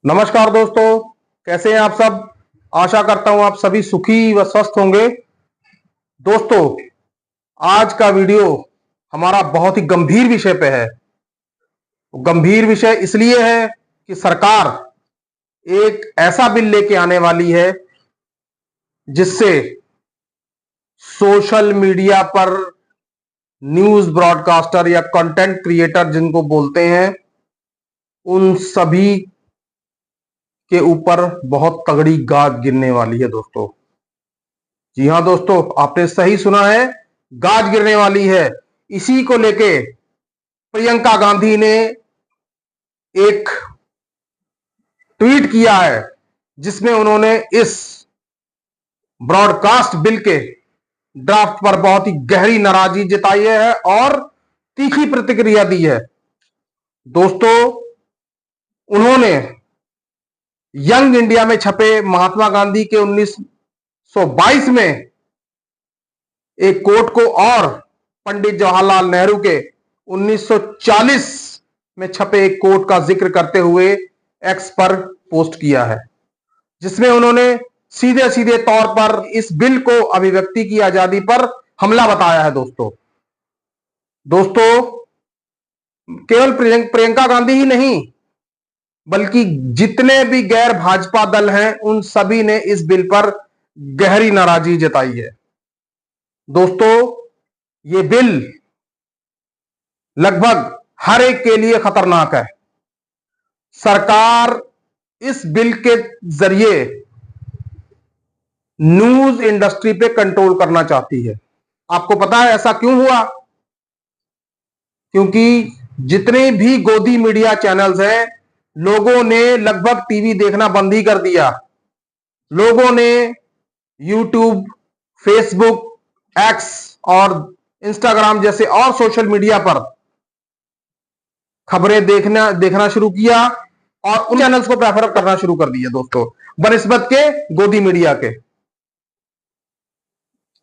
नमस्कार दोस्तों, कैसे हैं आप सब। आशा करता हूं आप सभी सुखी व स्वस्थ होंगे। दोस्तों, आज का वीडियो हमारा बहुत ही गंभीर विषय पे है। गंभीर विषय इसलिए है कि सरकार एक ऐसा बिल लेके आने वाली है जिससे सोशल मीडिया पर न्यूज ब्रॉडकास्टर या कंटेंट क्रिएटर जिनको बोलते हैं, उन सभी के ऊपर बहुत तगड़ी गाज गिरने वाली है दोस्तों। जी हां दोस्तों, आपने सही सुना है, गाज गिरने वाली है। इसी को लेके प्रियंका गांधी ने एक ट्वीट किया है जिसमें उन्होंने इस ब्रॉडकास्ट बिल के ड्राफ्ट पर बहुत ही गहरी नाराजगी जताई है और तीखी प्रतिक्रिया दी है। दोस्तों, उन्होंने यंग इंडिया में छपे महात्मा गांधी के 1922 में एक कोट को और पंडित जवाहरलाल नेहरू के 1940 में छपे एक कोट का जिक्र करते हुए एक्स पर पोस्ट किया है, जिसमें उन्होंने सीधे सीधे तौर पर इस बिल को अभिव्यक्ति की आजादी पर हमला बताया है। दोस्तों, केवल प्रियंका गांधी ही नहीं बल्कि जितने भी गैर भाजपा दल हैं उन सभी ने इस बिल पर गहरी नाराजगी जताई है। दोस्तों, ये बिल लगभग हर एक के लिए खतरनाक है। सरकार इस बिल के जरिए न्यूज इंडस्ट्री पे कंट्रोल करना चाहती है। आपको पता है ऐसा क्यों हुआ? क्योंकि जितने भी गोदी मीडिया चैनल्स हैं, लोगों ने लगभग टीवी देखना बंद ही कर दिया। लोगों ने यूट्यूब, फेसबुक, एक्स और इंस्टाग्राम जैसे और सोशल मीडिया पर खबरें देखना शुरू किया और उन चैनल्स को प्रेफर करना शुरू कर दिया दोस्तों, बनिस्बत के गोदी मीडिया के।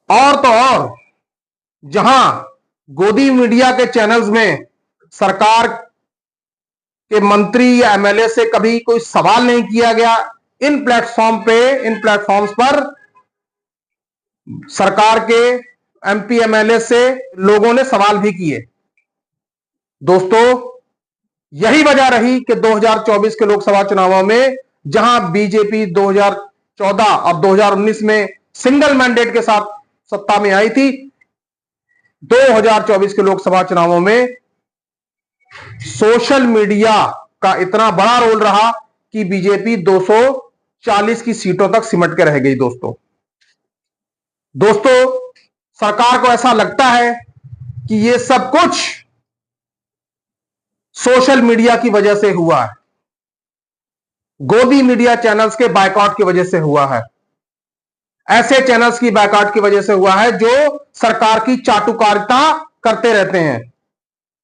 और तो और, जहां गोदी मीडिया के चैनल्स में सरकार के मंत्री या एमएलए से कभी कोई सवाल नहीं किया गया, इन प्लेटफॉर्म्स पर सरकार के एमपी एमएलए से लोगों ने सवाल भी किए। दोस्तों, यही वजह रही कि 2024 के लोकसभा चुनावों में जहां बीजेपी 2014 और 2019 में सिंगल मैंडेट के साथ सत्ता में आई थी, 2024 के लोकसभा चुनावों में सोशल मीडिया का इतना बड़ा रोल रहा कि बीजेपी 240 की सीटों तक सिमट के रह गई। दोस्तों, सरकार को ऐसा लगता है कि यह सब कुछ सोशल मीडिया की वजह से हुआ है, गोदी मीडिया चैनल्स के बायकॉट की वजह से हुआ है, ऐसे चैनल्स की बायकॉट की वजह से हुआ है जो सरकार की चाटुकारिता करते रहते हैं।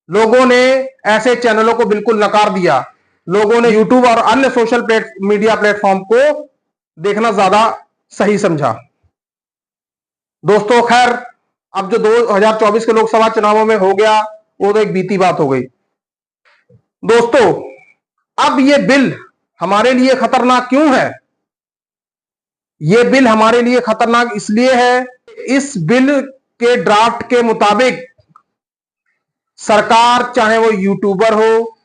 लोगों ने ऐसे चैनलों को बिल्कुल नकार दिया। लोगों ने यूट्यूब और अन्य सोशल मीडिया प्लेटफॉर्म को देखना ज्यादा सही समझा। दोस्तों, खैर, अब जो 2024 के लोकसभा चुनावों में हो गया वो तो एक बीती बात हो गई। दोस्तों, अब यह बिल हमारे लिए खतरनाक क्यों है? यह बिल हमारे लिए खतरनाक इसलिए है, इस बिल के ड्राफ्ट के मुताबिक सरकार, चाहे वो यूट्यूबर हो,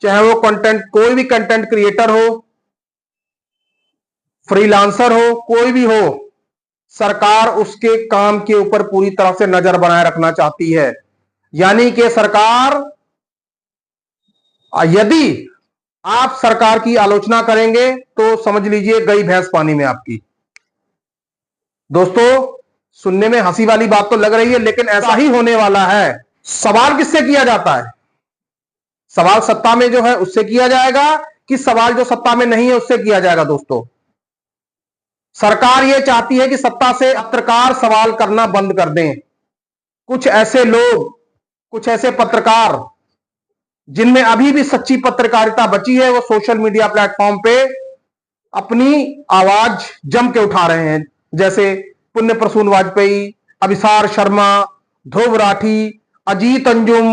चाहे वो कोई भी कंटेंट क्रिएटर हो, फ्रीलांसर हो, कोई भी हो, सरकार उसके काम के ऊपर पूरी तरह से नजर बनाए रखना चाहती है। यानी कि सरकार, यदि आप सरकार की आलोचना करेंगे तो समझ लीजिए गई भैंस पानी में आपकी। दोस्तों, सुनने में हंसी वाली बात तो लग रही है, लेकिन ऐसा ही होने वाला है। सवाल किससे किया जाता है? सवाल सत्ता में जो है उससे किया जाएगा कि सवाल जो सत्ता में नहीं है उससे किया जाएगा? दोस्तों, सरकार यह चाहती है कि सत्ता से पत्रकार सवाल करना बंद कर दें। कुछ ऐसे लोग, कुछ ऐसे पत्रकार जिनमें अभी भी सच्ची पत्रकारिता बची है, वो सोशल मीडिया प्लेटफॉर्म पे अपनी आवाज जम के उठा रहे हैं, जैसे पुण्य प्रसून वाजपेयी, अभिसार शर्मा, ध्रुव राठी, अजीत अंजुम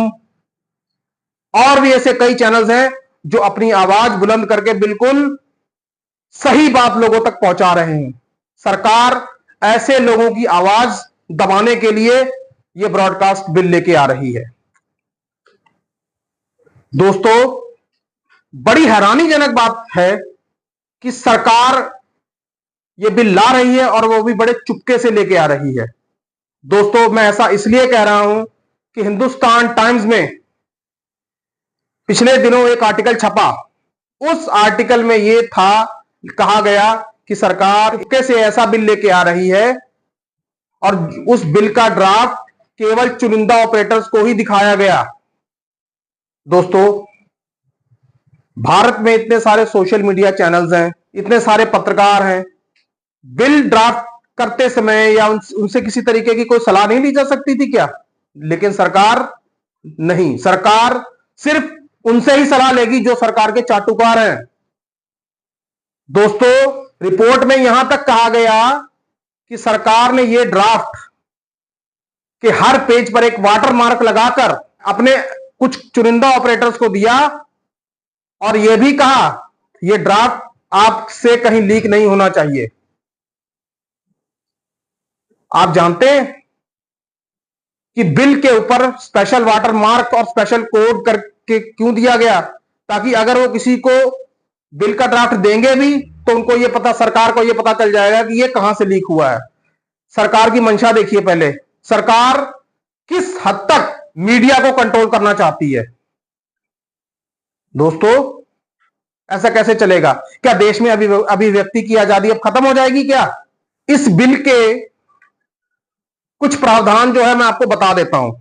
और भी ऐसे कई चैनल्स हैं जो अपनी आवाज बुलंद करके बिल्कुल सही बात लोगों तक पहुंचा रहे हैं। सरकार ऐसे लोगों की आवाज दबाने के लिए यह ब्रॉडकास्ट बिल लेके आ रही है। दोस्तों, बड़ी हैरानीजनक बात है कि सरकार यह बिल ला रही है और वो भी बड़े चुपके से लेके आ रही है। दोस्तों, मैं ऐसा इसलिए कह रहा हूं कि हिंदुस्तान टाइम्स में पिछले दिनों एक आर्टिकल छपा। उस आर्टिकल में यह कहा गया कि सरकार कैसे ऐसा बिल लेके आ रही है और उस बिल का ड्राफ्ट केवल चुनिंदा ऑपरेटर्स को ही दिखाया गया। दोस्तों, भारत में इतने सारे सोशल मीडिया चैनल्स हैं, इतने सारे पत्रकार हैं, बिल ड्राफ्ट करते समय या उनसे किसी तरीके की कोई सलाह नहीं ली जा सकती थी क्या? लेकिन सरकार नहीं, सरकार सिर्फ उनसे ही सलाह लेगी जो सरकार के चाटुकार हैं। दोस्तों, रिपोर्ट में यहां तक कहा गया कि सरकार ने यह ड्राफ्ट के हर पेज पर एक वाटर मार्क लगाकर अपने कुछ चुनिंदा ऑपरेटर्स को दिया और यह भी कहा यह ड्राफ्ट आपसे कहीं लीक नहीं होना चाहिए। आप जानते हैं कि बिल के ऊपर स्पेशल वाटर मार्क और स्पेशल कोड करके क्यों दिया गया? ताकि अगर वो किसी को बिल का ड्राफ्ट देंगे भी तो उनको ये पता, सरकार को ये पता चल जाएगा कि ये कहां से लीक हुआ है। सरकार की मंशा देखिए। पहले सरकार किस हद तक मीडिया को कंट्रोल करना चाहती है। दोस्तों, ऐसा कैसे चलेगा? क्या देश में अभिव्यक्ति की आजादी अब खत्म हो जाएगी क्या? इस बिल के कुछ प्रावधान जो है मैं आपको बता देता हूं।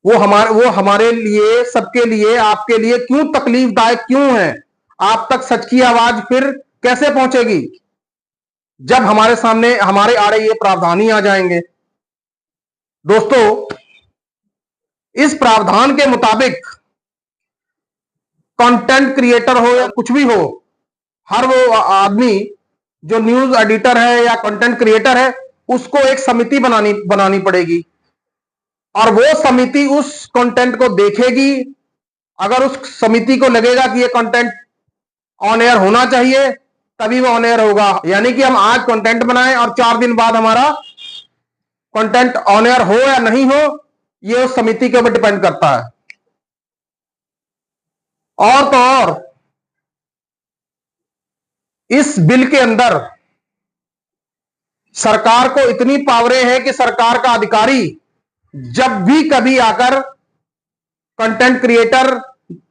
वो हमारे लिए, सबके लिए, आपके लिए क्यों तकलीफदायक क्यों है? आप तक सच की आवाज फिर कैसे पहुंचेगी जब हमारे सामने, हमारे आड़े ये प्रावधान ही आ जाएंगे। दोस्तों, इस प्रावधान के मुताबिक कंटेंट क्रिएटर हो या कुछ भी हो, हर वो आदमी जो न्यूज एडिटर है या कंटेंट क्रिएटर है, उसको एक समिति बनानी पड़ेगी और वो समिति उस कंटेंट को देखेगी। अगर उस समिति को लगेगा कि ये कंटेंट ऑन एयर होना चाहिए तभी वो ऑन एयर होगा। यानी कि हम आज कंटेंट बनाएं और 4 दिन बाद हमारा कंटेंट ऑन एयर हो या नहीं हो, ये उस समिति के ऊपर डिपेंड करता है। और तो और, इस बिल के अंदर सरकार को इतनी पावरें हैं कि सरकार का अधिकारी जब भी कभी आकर कंटेंट क्रिएटर,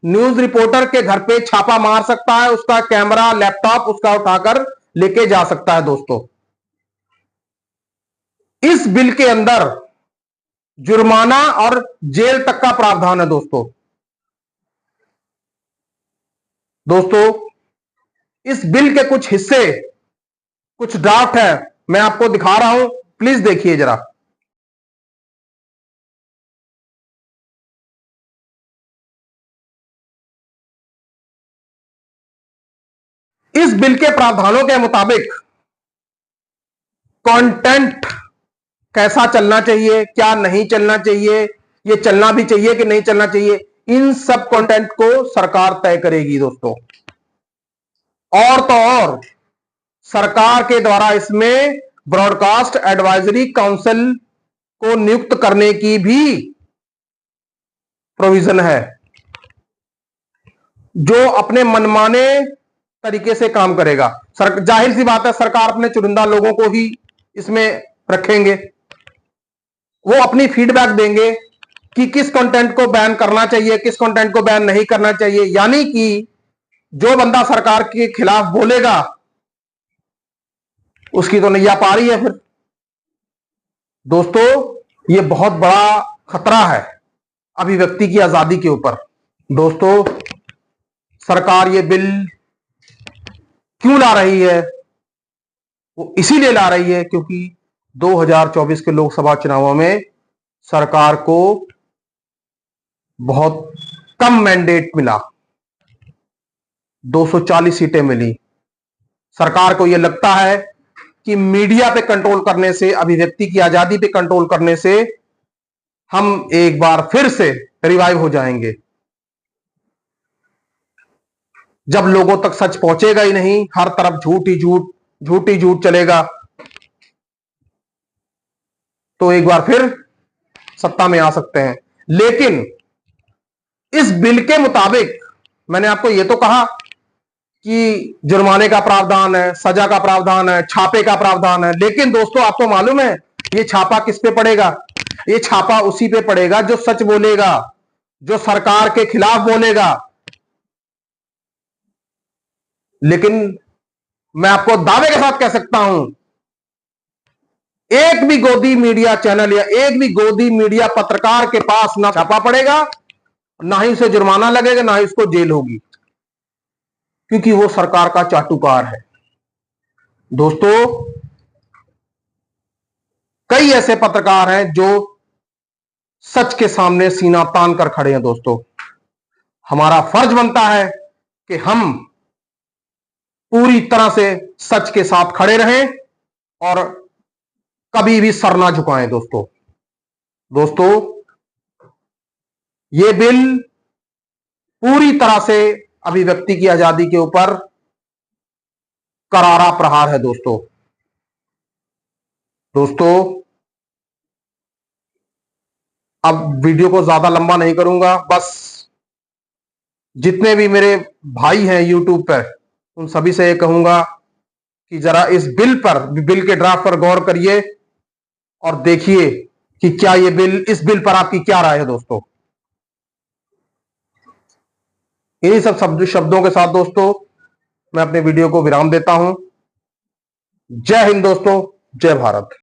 न्यूज रिपोर्टर के घर पे छापा मार सकता है, उसका कैमरा, लैपटॉप उसका उठाकर लेके जा सकता है। दोस्तों, इस बिल के अंदर जुर्माना और जेल तक का प्रावधान है। दोस्तों, इस बिल के कुछ हिस्से, कुछ ड्राफ्ट है, मैं आपको दिखा रहा हूं, प्लीज देखिए जरा। इस बिल के प्रावधानों के मुताबिक कंटेंट कैसा चलना चाहिए, क्या नहीं चलना चाहिए, ये चलना भी चाहिए कि नहीं चलना चाहिए, इन सब कंटेंट को सरकार तय करेगी। दोस्तों, और तो और, सरकार के द्वारा इसमें ब्रॉडकास्ट एडवाइजरी काउंसिल को नियुक्त करने की भी प्रोविजन है, जो अपने मनमाने तरीके से काम करेगा। जाहिर सी बात है, सरकार अपने चुनिंदा लोगों को ही इसमें रखेंगे। वो अपनी फीडबैक देंगे कि किस कंटेंट को बैन करना चाहिए, किस कंटेंट को बैन नहीं करना चाहिए। यानी कि जो बंदा सरकार के खिलाफ बोलेगा उसकी तो नैया पारी है फिर। दोस्तों, ये बहुत बड़ा खतरा है अभिव्यक्ति की आजादी के ऊपर। दोस्तों, सरकार ये बिल क्यों ला रही है? वो इसीलिए ला रही है क्योंकि 2024 के लोकसभा चुनावों में सरकार को बहुत कम मैंडेट मिला, 240 सीटें मिली। सरकार को यह लगता है कि मीडिया पे कंट्रोल करने से, अभिव्यक्ति की आजादी पे कंट्रोल करने से हम एक बार फिर से रिवाइव हो जाएंगे। जब लोगों तक सच पहुंचेगा ही नहीं, हर तरफ झूठ ही झूठ, झूठ ही झूठ चलेगा, तो एक बार फिर सत्ता में आ सकते हैं। लेकिन इस बिल के मुताबिक मैंने आपको यह तो कहा कि जुर्माने का प्रावधान है, सजा का प्रावधान है, छापे का प्रावधान है, लेकिन दोस्तों आपको मालूम है यह छापा किस पे पड़ेगा? यह छापा उसी पे पड़ेगा जो सच बोलेगा, जो सरकार के खिलाफ बोलेगा। लेकिन मैं आपको दावे के साथ कह सकता हूं, एक भी गोदी मीडिया चैनल या एक भी गोदी मीडिया पत्रकार के पास ना छापा पड़ेगा, ना ही उसे जुर्माना लगेगा, ना ही उसको जेल होगी, क्योंकि वो सरकार का चाटुकार है। दोस्तों, कई ऐसे पत्रकार हैं जो सच के सामने सीना तान कर खड़े हैं। दोस्तों, हमारा फर्ज बनता है कि हम पूरी तरह से सच के साथ खड़े रहें और कभी भी सर ना झुकाएं। दोस्तों, यह बिल पूरी तरह से अभिव्यक्ति की आजादी के ऊपर करारा प्रहार है। दोस्तों, अब वीडियो को ज्यादा लंबा नहीं करूंगा, बस जितने भी मेरे भाई हैं यूट्यूब पर, उन सभी से यह कहूंगा कि जरा इस बिल के ड्राफ्ट पर गौर करिए और देखिए कि क्या इस बिल पर आपकी क्या राय है। दोस्तों, इन्हीं सब शब्दों के साथ दोस्तों मैं अपने वीडियो को विराम देता हूं। जय हिंद दोस्तों, जय भारत।